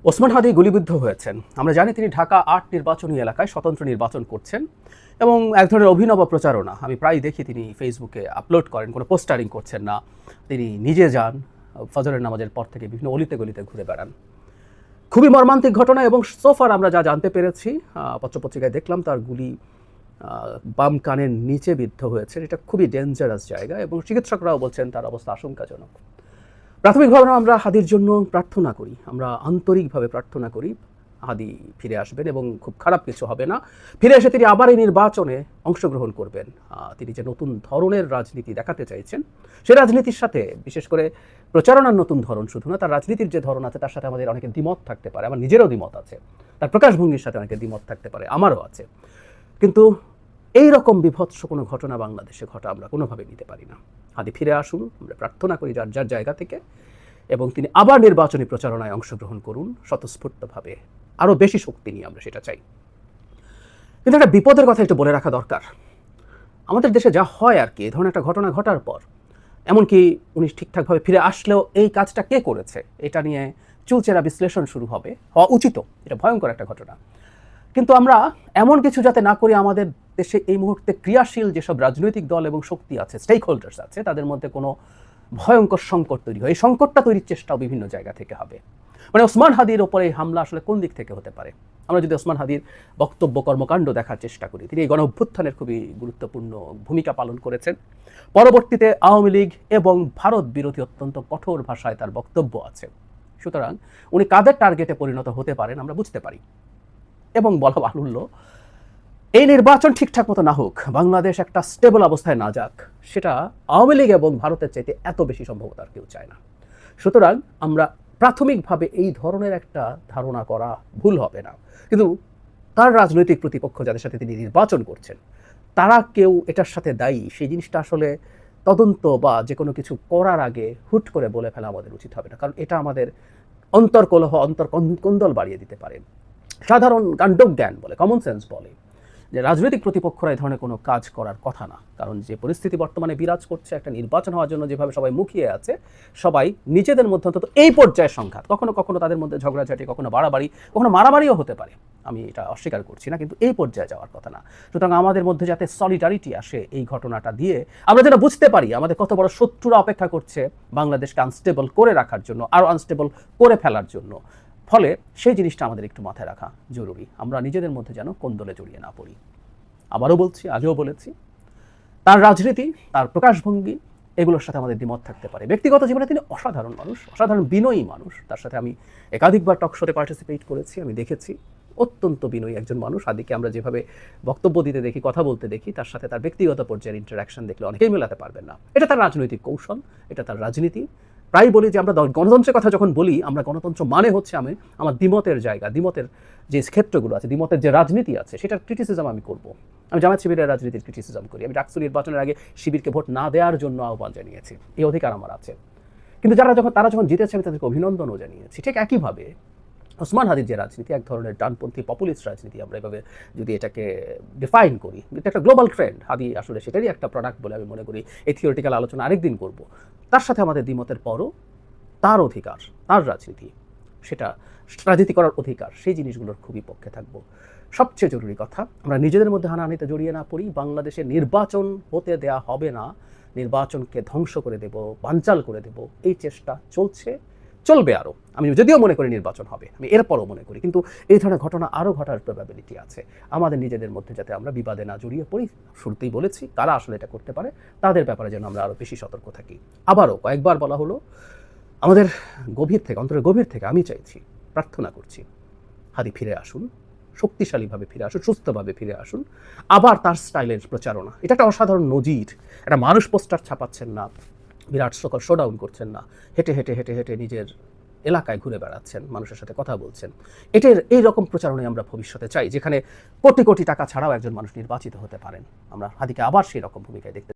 ওসমান হাদি গুলিবিদ্ধ হয়েছেন। আমরা জানি তিনি ঢাকা ৮ নির্বাচনী এলাকায় স্বতন্ত্র নির্বাচন করছেন এবং এক ধরনের অভিনব প্রচারণা আমি প্রায় দেখি তিনি ফেসবুকে আপলোড করেন, কোনো পোস্টারিং করছেন না। তিনি নিজে যান, ফজরের নামাজের পর থেকে বিভিন্ন অলিতে গলিতে ঘুরে বেড়ান। খুবই মর্মান্তিক ঘটনা এবং সোফার আমরা যা জানতে পেরেছি, পত্রপত্রিকায় দেখলাম তার গুলি বাম কানের নিচে বিদ্ধ হয়েছে। এটা খুবই ডেঞ্জারাস জায়গা এবং চিকিৎসকরাও বলছেন তার অবস্থা আশঙ্কাজনক। প্রাথমিকভাবে আমরা হাদির জন্য প্রার্থনা করি, আমরা আন্তরিকভাবে প্রার্থনা করি হাদি ফিরে আসবেন এবং খুব খারাপ কিছু হবে না। ফিরে এসে তিনি আবার এই নির্বাচনে অংশগ্রহণ করবেন। তিনি যে নতুন ধরনের রাজনীতি দেখাতে চাইছেন, সে রাজনীতির সাথে বিশেষ করে প্রচারণার নতুন ধরন শুধু না, তার রাজনীতির যে ধরন আছে তার সাথে আমাদের অনেকের দ্বিমত থাকতে পারে। আমার নিজেরও দ্বিমত আছে, তার প্রকাশভঙ্গির সাথে অনেকের দ্বিমত থাকতে পারে, আমারও আছে। কিন্তু এই রকম বিভৎস কোনো ঘটনা বাংলাদেশে ঘটা আমরা কোনোভাবে নিতে পারি না। হাদি ফিরে আসুন, আমরা প্রার্থনা করি যার যার জায়গা থেকে, এবং তিনি আবার নির্বাচনী প্রচারণায় অংশগ্রহণ করুন স্বতঃস্ফূর্তভাবে, আরও বেশি শক্তি নিয়ে আমরা সেটা চাই। কিন্তু একটা বিপদের কথা একটু বলে রাখা দরকার। আমাদের দেশে যা হয় আর কি, এই ধরনের একটা ঘটনা ঘটার পর, এমনকি উনি ঠিকঠাকভাবে ফিরে আসলেও এই কাজটা কে করেছে এটা নিয়ে চুলচেরা বিশ্লেষণ শুরু হওয়া উচিত। এটা ভয়ঙ্কর একটা ঘটনা। কিন্তু আমরা এমন কিছু যাতে না করি আমাদের দেশে এই মুহূর্তে ক্রিয়াশীল যেসব রাজনৈতিক দল এবং শক্তি আছে, স্টেক হোল্ডার্স আছে, তাদের মধ্যে কোনো ভয়ঙ্কর সংকট তৈরি হয়। এই সংকটটা তৈরির চেষ্টাও বিভিন্ন জায়গা থেকে হবে। মানে ওসমান হাদির ওপরে এই হামলা আসলে কোন দিক থেকে হতে পারে? আমরা যদি ওসমান হাদির বক্তব্য কর্মকাণ্ড দেখার চেষ্টা করি, তিনি এই গণ অভ্যুত্থানের খুবই গুরুত্বপূর্ণ ভূমিকা পালন করেছেন। পরবর্তীতে আওয়ামী লীগ এবং ভারত বিরোধী অত্যন্ত কঠোর ভাষায় তার বক্তব্য আছে। সুতরাং উনি কাদের টার্গেটে পরিণত হতে পারেন আমরা বুঝতে পারি। এবং বলা বাহুল্য, এই নির্বাচন ঠিকঠাক মতো না হোক, বাংলাদেশ একটা স্টেবল অবস্থায় না যাক, সেটা আওয়ামী লীগ এবং ভারতের চাইতে এত বেশি সম্ভবত আর কেউ চায় না। সুতরাং আমরা প্রাথমিকভাবে এই ধরনের একটা ধারণা করা ভুল হবে না। কিন্তু তার রাজনৈতিক প্রতিপক্ষ যাদের সাথে তিনি নির্বাচন করছেন, তারা কেউ এটার সাথে দায়ী, সেই জিনিসটা আসলে তদন্ত বা যে কোনো কিছু করার আগে হুট করে বলে ফেলা আমাদের উচিত হবে না, কারণ এটা আমাদের অন্তর্কলহ, অন্তর্কন্দল বাড়িয়ে দিতে পারে। সাধারণ কাণ্ডজ্ঞান বলে, কমন সেন্স বলে যে রাজনৈতিক প্রতিপক্ষরা এই ধরনের কোনো কাজ করার কথা না। কারণ যে পরিস্থিতি বর্তমানে বিরাজ করছে, একটা নির্বাচন হওয়ার জন্য যেভাবে সবাই মুখিয়ে আছে, সবাই নিজেদের মধ্যে অন্তত এই পর্যায়ের সংঘাত, কখনো কখনো তাদের মধ্যে ঝগড়াঝাটি, কখনো বাড়াবাড়ি, কখনো মারামারিও হতে পারে, আমি এটা অস্বীকার করছি না, কিন্তু এই পর্যায়ে যাওয়ার কথা না। সুতরাং আমাদের মধ্যে যাতে সলিডারিটি আসে, এই ঘটনাটা দিয়ে আমরা যেন বুঝতে পারি আমাদের কত বড় শত্রুরা অপেক্ষা করছে বাংলাদেশকে আনস্টেবল করে রাখার জন্য, আরও আনস্টেবল করে ফেলার জন্য। ফলে সেই জিনিসটা আমাদের একটু মাথায় রাখা জরুরি, আমরা নিজেদের মধ্যে যেন কোন্দলে জড়িয়ে না পড়ি। আবারও বলছি, আগেও বলেছি, তার রাজনীতি, তার প্রকাশভঙ্গি, এগুলোর সাথে আমাদের দ্বিমত থাকতে পারে। ব্যক্তিগত জীবনে তিনি অসাধারণ মানুষ, অসাধারণ বিনয়ী মানুষ। তার সাথে আমি একাধিকবার টক শোতে পার্টিসিপেট করেছি, আমি দেখেছি অত্যন্ত বিনয়ী একজন মানুষ। আদিকে আমরা যেভাবে বক্তব্য দিতে দেখি, কথা বলতে দেখি, তার সাথে তার ব্যক্তিগত পর্যায়ের ইন্টারাকশন দেখলে অনেকেই মেলাতে পারবেন না। এটা তার রাজনৈতিক কৌশল, এটা তার রাজনীতি। প্রায় বলি যে আমরা গণতন্ত্রের কথা যখন বলি, আমরা গণতন্ত্র মানে হচ্ছে আমি আমার দ্বিমতের জায়গা, দ্বিমতের যে ক্ষেত্রগুলো আছে, দ্বিমতের যে রাজনীতি আছে, সেটার ক্রিটিসিজম আমি করব। আমি জামায়াত শিবিরের রাজনীতির ক্রিটিসিজম করি, আমি ডাকসু নির্বাচনের আগে শিবিরকে ভোট না দেওয়ার জন্য আহ্বান জানিয়েছি, এই অধিকার আমার আছে। কিন্তু তারা যখন জিতেছে আমি তাদেরকে অভিনন্দনও জানিয়েছি। ঠিক একইভাবে ওসমান হাদির যে রাজনীতি, এক ধরনের ডানপন্থী পপুলিস্ট রাজনীতি, আমরা এভাবে যদি এটাকে ডিফাইন করি, এটা একটা গ্লোবাল ট্রেন্ড। হাদি আসলে সেটারই একটা প্রোডাক্ট বলে আমি মনে করি। এই থিওরিটিক্যাল আলোচনা আরেকদিন করব। তার সাথে আমাদের দ্বিমতের পরও তার অধিকার, তার রাজনীতি, সেটা রাজনীতি করার অধিকার, সেই জিনিসগুলোর খুবই পক্ষে থাকব। সবচেয়ে জরুরি কথা, আমরা নিজেদের মধ্যে হানাহানিতে জড়িয়ে না পড়ি। বাংলাদেশে নির্বাচন হতে দেয়া হবে না, নির্বাচনকে ধ্বংস করে দেব, বানচাল করে দেব, এই চেষ্টা চলছে, চলবে আরও। আমি যদিও মনে করি নির্বাচন হবে, আমি এরপরও মনে করি, কিন্তু এই ধরনের ঘটনা আরও ঘটার প্রবাবিলিটি আছে। আমাদের নিজেদের মধ্যে যাতে আমরা বিবাদে না জড়িয়ে পড়ি, শুরুতেই বলেছি কারা আসলে এটা করতে পারে, তাদের ব্যাপারে যেন আমরা আরও বেশি সতর্ক থাকি। আবারও কয়েকবার বলা হলো, আমাদের গভীর থেকে, অন্তরের গভীর থেকে আমি চাইছি, প্রার্থনা করছি, হাদি ফিরে আসুন, শক্তিশালীভাবে ফিরে আসুন, সুস্থভাবে ফিরে আসুন। আবার তার স্টাইলের প্রচারণা, এটা একটা অসাধারণ নজির। একটা মানুষ পোস্টার ছাপাচ্ছেন না, বিরাট সকল শোডাউন করছেন না, হেঁটে হেঁটে হেঁটে হেঁটে নিজের এলাকায় ঘুরে বেড়াচ্ছেন, মানুষের সাথে কথা বলছেন। এটার এই রকম প্রচারণায় আমরা ভবিষ্যতে চাই, যেখানে কোটি কোটি টাকা ছাড়াও একজন মানুষ নির্বাচিত হতে পারেন। আমরা হাদিকে আবার সেই রকম ভূমিকায় দেখতে